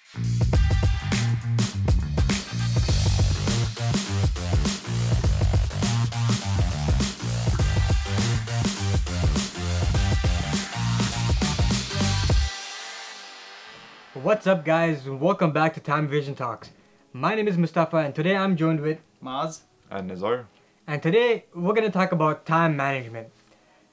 What's up, guys? Welcome back to Time Vision Talks. My name is Mustafa, and today I'm joined with Maz and Nizar. And today we're gonna talk about time management.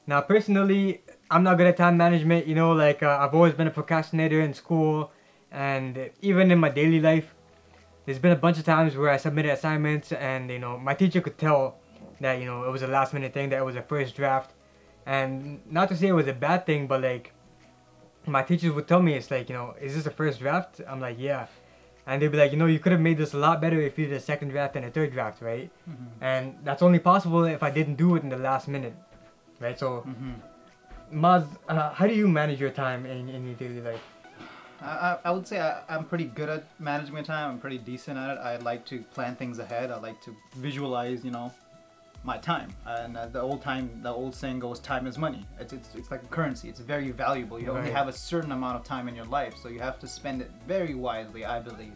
Now, personally, I'm not good at time management. You know, I've always been a procrastinator in school, and even in my daily life, there's been a bunch of times where I submitted assignments, and my teacher could tell that it was a last-minute thing, that it was a first draft, and not to say it was a bad thing, but my teachers would tell me, it's is this a first draft? I'm like, yeah. And they'd be like, you could have made this a lot better if you did a second draft and a third draft, right? Mm-hmm. And that's only possible if I didn't do it in the last minute, right? So, Maz, how do you manage your time in your daily life? I would say I'm pretty good at managing my time. I'm pretty decent at it. I like to plan things ahead. I like to visualize, my time. And the old saying goes, time is money. It's like a currency. It's very valuable. You only have a certain amount of time in your life, so you have to spend it very wisely, I believe.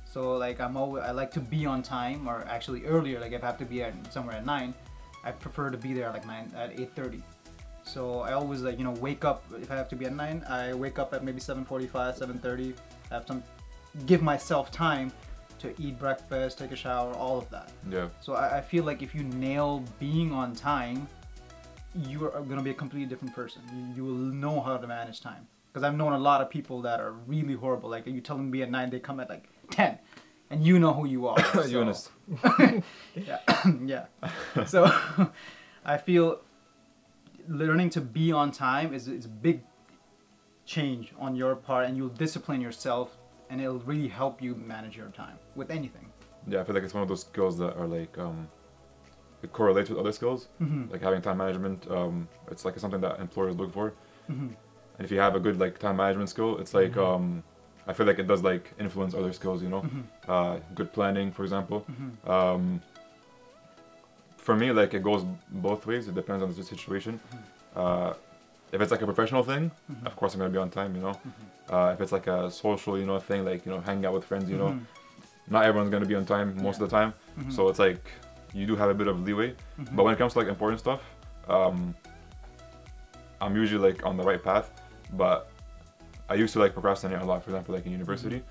So I like to be on time, or actually earlier. Like if I have to be somewhere at 9, I prefer to be there at 8:30. So I always wake up. If I have to be at 9, I wake up at maybe 7:45, 7:30. I have to give myself time to eat breakfast, take a shower, all of that. Yeah. So I feel like if you nail being on time, you are going to be a completely different person. You will know how to manage time. Because I've known a lot of people that are really horrible. Like you tell them to be at 9, they come at 10. And you know who you are. Eunice. Yeah. Yeah. So I feel learning to be on time is a big change on your part, and you'll discipline yourself, and it'll really help you manage your time with anything. Yeah, I feel like it's one of those skills that are it correlates with other skills. Mm-hmm. Like having time management, it's like something that employers look for. Mm-hmm. And if you have a good time management skill, it's like I feel like it does influence other skills. Good planning, for example. Mm-hmm. For me, it goes both ways. It depends on the situation. If it's a professional thing, of course I'm gonna be on time. If it's a social, thing, hanging out with friends, not everyone's gonna be on time most of the time. So it's you do have a bit of leeway. But when it comes to important stuff, I'm usually on the right path. But I used to procrastinate a lot. For example, in university,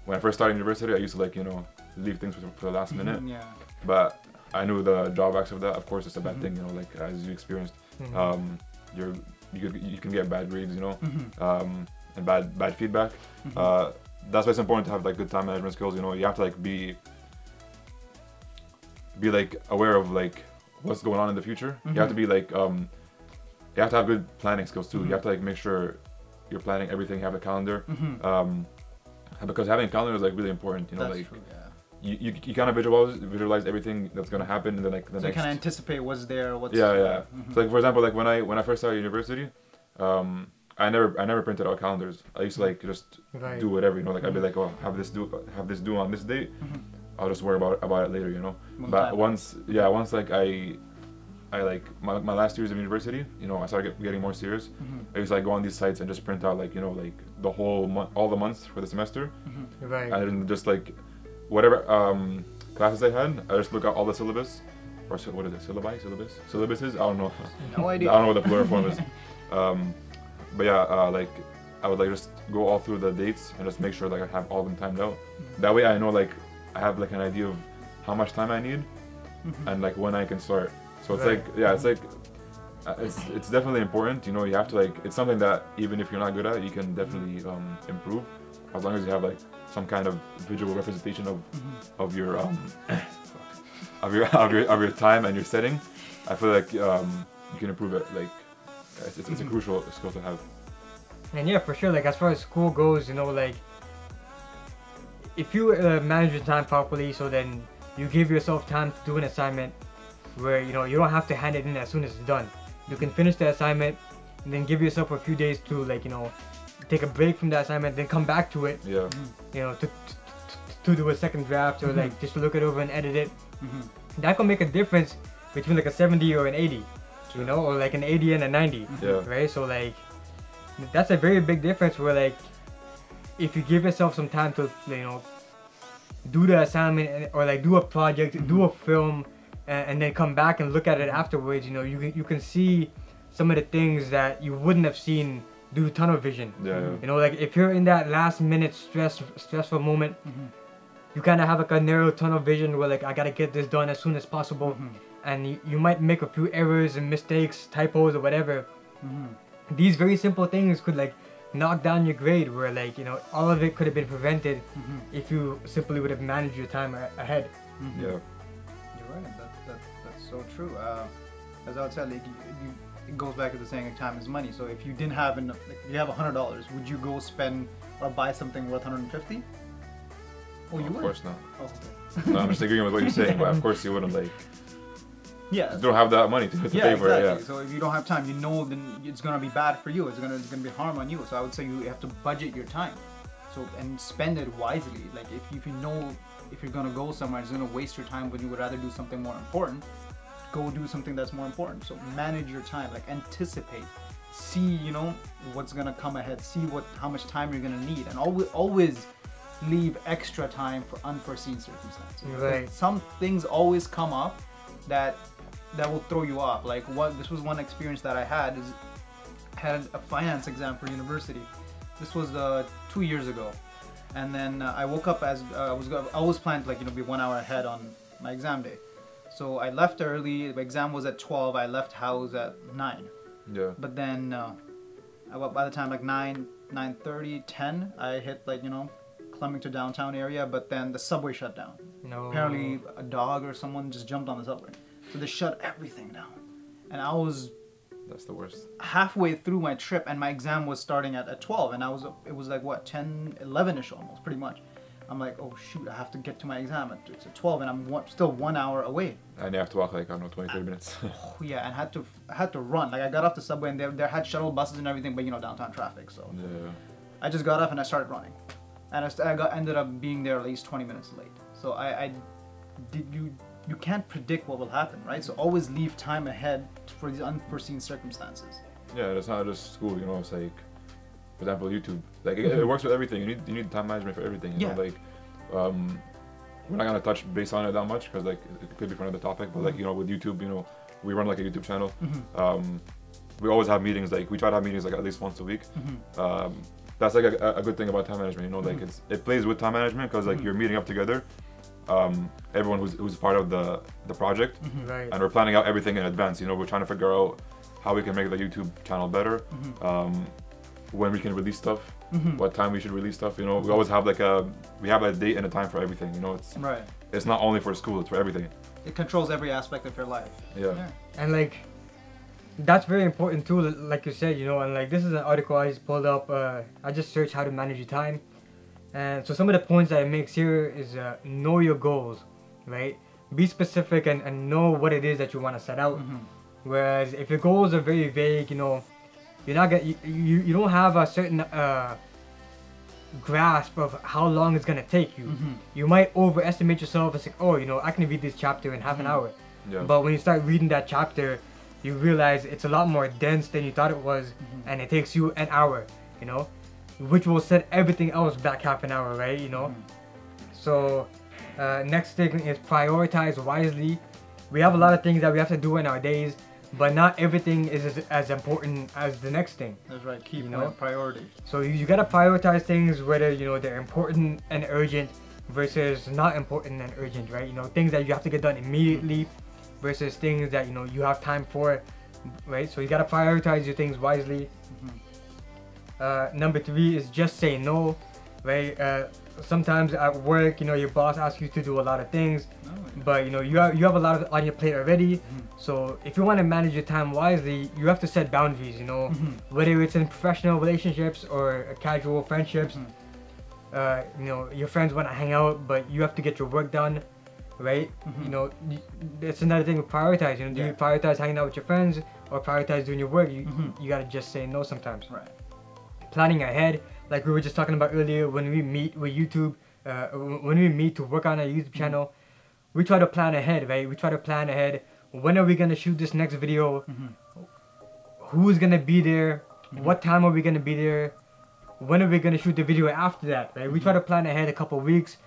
when I first started university, I used to leave things for the last minute. Yeah. But I knew the drawbacks of that. Of course, it's a bad thing. As you experienced, you can get bad grades, and bad feedback. That's why it's important to have good time management skills. You have to be aware of what's going on in the future. You have to be you have to have good planning skills too. You have to make sure you're planning everything. You have a calendar, because having a calendar is really important. That's true, yeah. You kind of visualize everything that's gonna happen, and then the so next. You kind of anticipate what's there, what's. Yeah. So for example, when I first started university, I never printed out calendars. I used to just do whatever. I'd be oh, have this due on this date. I'll just worry about it later. But once I my last years of university, I started getting more serious. I used to go on these sites and just print out the whole month, all the months for the semester. Right. And just whatever classes I had, I just look at all the syllabus, or what is it, syllabuses? I don't know. No idea. I don't know what the plural form is. But yeah, I would just go all through the dates and just make sure I have all of them timed out. That way I know I have an idea of how much time I need and when I can start. So it's it's definitely important. You have to it's something that even if you're not good at it, you can definitely improve, as long as you have some kind of visual representation of your of your time and your setting. I feel you can improve it. It's a crucial skill to have. And yeah, for sure. As far as school goes, if you manage your time properly, so then you give yourself time to do an assignment where you don't have to hand it in as soon as it's done. You can finish the assignment and then give yourself a few days to take a break from the assignment, then come back to it. Yeah. To do a second draft, or just to look it over and edit it. That can make a difference between a 70 or an 80, or an 80 and a 90. Yeah. Right. So that's a very big difference. Where if you give yourself some time to, you know, do the assignment or like do a project, do a film, and then come back and look at it afterwards, you know, you can see some of the things that you wouldn't have seen due to tunnel vision. Yeah. You know, like if you're in that last minute stressful moment, you kind of have like a narrow tunnel vision where like I gotta get this done as soon as possible, and you might make a few errors and mistakes, typos or whatever. These very simple things could like knock down your grade, where like, you know, all of it could have been prevented if you simply would have managed your time ahead. Yeah. You're right. That's so true. As I would say, like, it goes back to the saying, time is money. So if you didn't have enough, like, if you have $100, would you go spend or buy something worth $150? Oh, you would? Of course not. Oh, okay. No, I'm just agreeing with what you're saying, but of course you wouldn't, like, Yeah. you don't have that money to pay Yeah, for it. exactly. Yeah. So if you don't have time, you know, then it's gonna be bad for you. It's gonna be harm on you. So I would say you have to budget your time, so and spend it wisely. Like if you know if you're gonna go somewhere, it's gonna waste your time when you would rather do something more important. Go do something that's more important. So manage your time. Like anticipate, see, you know, what's gonna come ahead. See how much time you're gonna need, and always leave extra time for unforeseen circumstances. Right. Some things always come up that will throw you off. Like this was one experience that I had a finance exam for university. This was 2 years ago, and then I woke up as I always planned to, like, you know, be 1 hour ahead on my exam day. So I left early. The exam was at 12. I left house at 9. Yeah. But then by the time like 9:30, 10, I hit, like, you know, coming to downtown area. But then the subway shut down. No. Apparently a dog or someone just jumped on the subway. So they shut everything down. And I was That's the worst. halfway through my trip, and my exam was starting at 12, and it was like what, 10, 11ish almost, pretty much. I'm like, oh shoot, I have to get to my exam at 12, and I'm still 1 hour away. And you have to walk like, I don't know, 20, 30 minutes. Oh yeah, and I had to run. Like I got off the subway, and there had shuttle buses and everything, but you know, downtown traffic. So Yeah. I just got off and I started running, and ended up being there at least 20 minutes late. So you can't predict what will happen, right? So always leave time ahead for these unforeseen circumstances. Yeah, it's not just school, you know, it's like, for example, YouTube. Like, it works with everything. You need time management for everything, you know? Like, we're not gonna touch base on it that much, because, like, it could be for another topic, but, like, you know, with YouTube, you know, we run, like, a YouTube channel. We always have meetings, like, we try to have meetings, like, at least once a week. That's, like, a good thing about time management, you know? Like, it plays with time management, because, like, you're meeting up together. Everyone who's part of the project, Right. and we're planning out everything in advance. You know, we're trying to figure out how we can make the YouTube channel better, when we can release stuff, what time we should release stuff. You know, we always have like we have a date and a time for everything. You know, it's not only for school; it's for everything. It controls every aspect of your life. Yeah. And like, that's very important too, like you said, you know, and like this is an article I just pulled up. I just searched how to manage your time. And so some of the points that it makes here is know your goals, right? Be specific and know what it is that you want to set out. Whereas if your goals are very vague, you know, you're not gonna, you don't have a certain grasp of how long it's gonna take you. You might overestimate yourself and say, oh, you know, I can read this chapter in half an hour. Yeah. But when you start reading that chapter, you realize it's a lot more dense than you thought it was, and it takes you an hour, you know, which will set everything else back half an hour, right? You know. So next thing is prioritize wisely. We have a lot of things that we have to do in our days, but not everything is as important as the next thing. That's right. Keep, you know, priority. So you gotta prioritize things, whether, you know, they're important and urgent versus not important and urgent, right? You know, things that you have to get done immediately versus things that, you know, you have time for, right? So you gotta prioritize your things wisely. Number 3 is just say no, right? Sometimes at work, you know, your boss asks you to do a lot of things, but you know, you have a lot on your plate already. So if you want to manage your time wisely, you have to set boundaries, you know, whether it's in professional relationships or casual friendships. You know, your friends want to hang out, but you have to get your work done, right? You know, it's another thing with prioritize. You know, do you prioritize hanging out with your friends or prioritize doing your work? You gotta just say no sometimes. Right. Planning ahead, like we were just talking about earlier, when we meet with YouTube, when we meet to work on our YouTube channel, we try to plan ahead, right? We try to plan ahead. When are we gonna shoot this next video? Who's gonna be there? What time are we gonna be there? when are we gonna shoot the video after that, right? We try to plan ahead a couple weeks,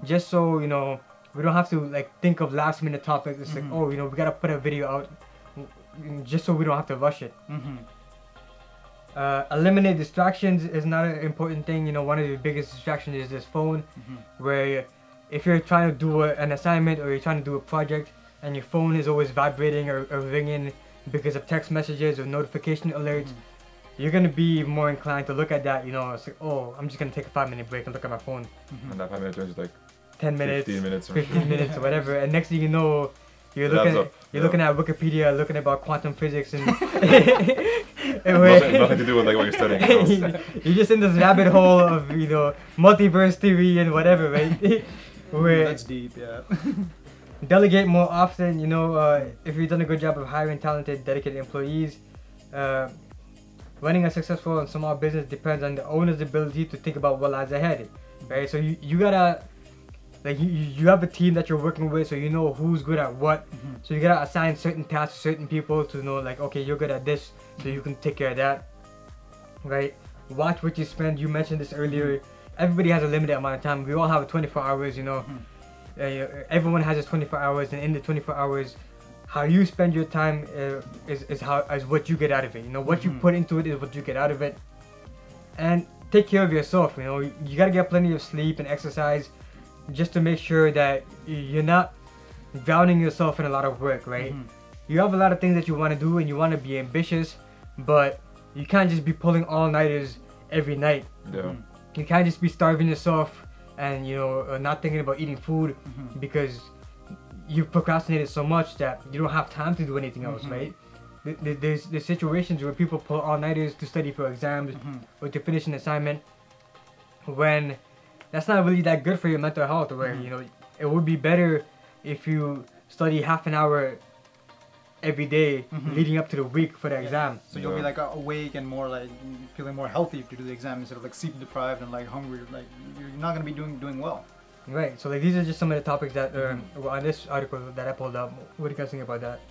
just so we don't have to like think of last minute topics. It's like, oh, we gotta put a video out, just so we don't have to rush it. Eliminate distractions is not an important thing. One of the biggest distractions is this phone, where if you're trying to do an assignment or you're trying to do a project and your phone is always vibrating or ringing because of text messages or notification alerts, you're gonna be more inclined to look at that. It's like, oh, I'm just gonna take a 5-minute break and look at my phone. And that 5 minutes turns to like 10 minutes, 15 minutes, 15 minutes or whatever, and next thing you know, you're looking at Wikipedia, looking about quantum physics and nothing to do with like what you're studying. You're just in this rabbit hole of multiverse theory and whatever, right? Where That's deep, yeah. delegate more often. If you've done a good job of hiring talented, dedicated employees, running a successful and small business depends on the owner's ability to think about what lies ahead, right? So you gotta, like, you have a team that you're working with, so you know who's good at what. So you gotta assign certain tasks to certain people to know, like, okay, you're good at this, so you can take care of that, right? Watch what you spend. You mentioned this earlier. Everybody has a limited amount of time. We all have 24 hours, everyone has his 24 hours, and in the 24 hours, how you spend your time is what you get out of it. What you put into it is what you get out of it. And take care of yourself. You gotta get plenty of sleep and exercise, just to make sure that you're not drowning yourself in a lot of work, right? You have a lot of things that you want to do and you want to be ambitious, but you can't just be pulling all-nighters every night. Yeah. You can't just be starving yourself and not thinking about eating food because you've procrastinated so much that you don't have time to do anything else, right? There's situations where people pull all-nighters to study for exams or to finish an assignment, when that's not really that good for your mental health. Where it would be better if you study half an hour every day leading up to the week for the exam. So you'll be like awake and more like feeling more healthy if you do the exam, instead of like sleep deprived and like hungry. Like you're not gonna be doing well. Right. So like these are just some of the topics that were on this article that I pulled up. What do you guys think about that?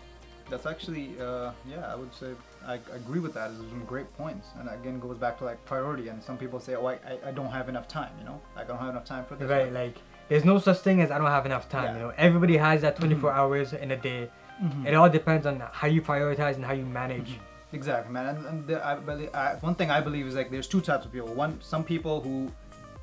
That's actually I would say I agree with that. It's some great points, and again goes back to like priority. And some people say, oh, I don't have enough time. I don't have enough time for this. Right. Like there's no such thing as I don't have enough time. Everybody has that 24 hours in a day. It all depends on how you prioritize and how you manage. Exactly, man. And one thing I believe is like there's two types of people. Some people who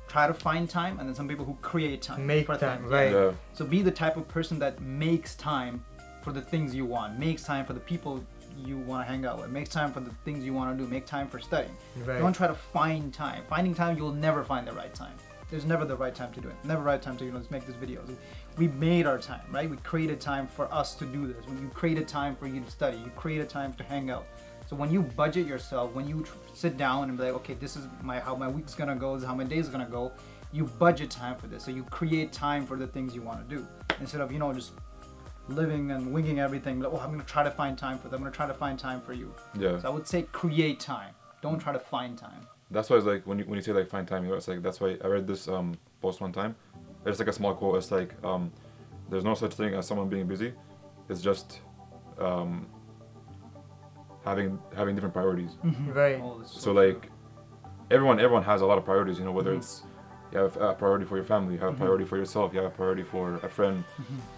try to find time, and then some people who create time. Make for time, things. right? Yeah. So be the type of person that makes time for the things you want, makes time for the people you want to hang out with, makes time for the things you want to do, make time for studying. Right. Don't try to find time. Finding time, you'll never find the right time. There's never the right time to do it. Never right time to let's make this video. We made our time, right? We created time for us to do this. When you created time for you to study, you created time to hang out. So when you budget yourself, when you sit down and be like, okay, this is how my week's gonna go, this is how my day's gonna go, you budget time for this. So you create time for the things you want to do, instead of just living and winging everything. Like, oh, I'm gonna try to find time for them. I'm gonna try to find time for you. Yeah. So I would say create time. Don't try to find time. That's why it's like when you say like find time, it's like that's why I read this post one time. It's like a small quote. It's like there's no such thing as someone being busy. It's just having different priorities. Right. Oh, So like everyone has a lot of priorities. Whether it's you have a priority for your family, you have a priority for yourself, you have a priority for a friend,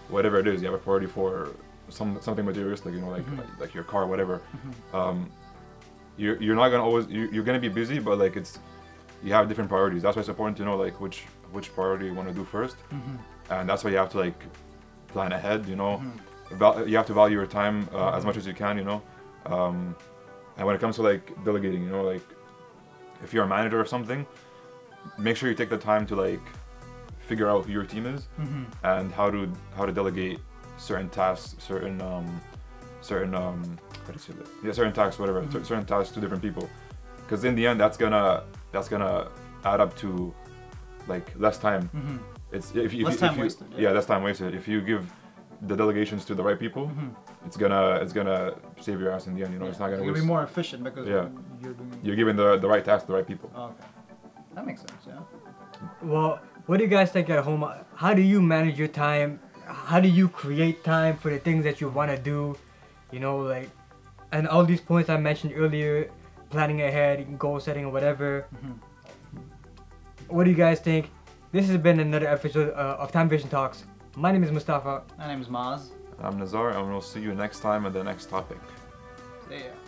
whatever it is. You have a priority for something materialistic. Like your car, whatever. You're not gonna always you're gonna be busy, but like you have different priorities. That's why it's important to know like which priority you want to do first, and that's why you have to like plan ahead. You have to value your time as much as you can. And when it comes to like delegating, like if you're a manager or something, make sure you take the time to like figure out who your team is and how to delegate certain tasks, certain certain tasks, whatever, certain tasks to different people, because in the end that's gonna add up to like less time. It's if you wasted. Less time wasted. If you give the delegations to the right people, it's gonna save your ass in the end. It's not gonna You'll waste. be more efficient because you're giving the right task to the right people. Oh, okay, that makes sense. Yeah. Well, what do you guys think at home? How do you manage your time? How do you create time for the things that you want to do? Like, and all these points I mentioned earlier, planning ahead, goal setting or whatever. What do you guys think? This has been another episode of Time Vision Talks. My name is Mustafa. My name is Maz. I'm Nazar, and we'll see you next time at the next topic. See ya.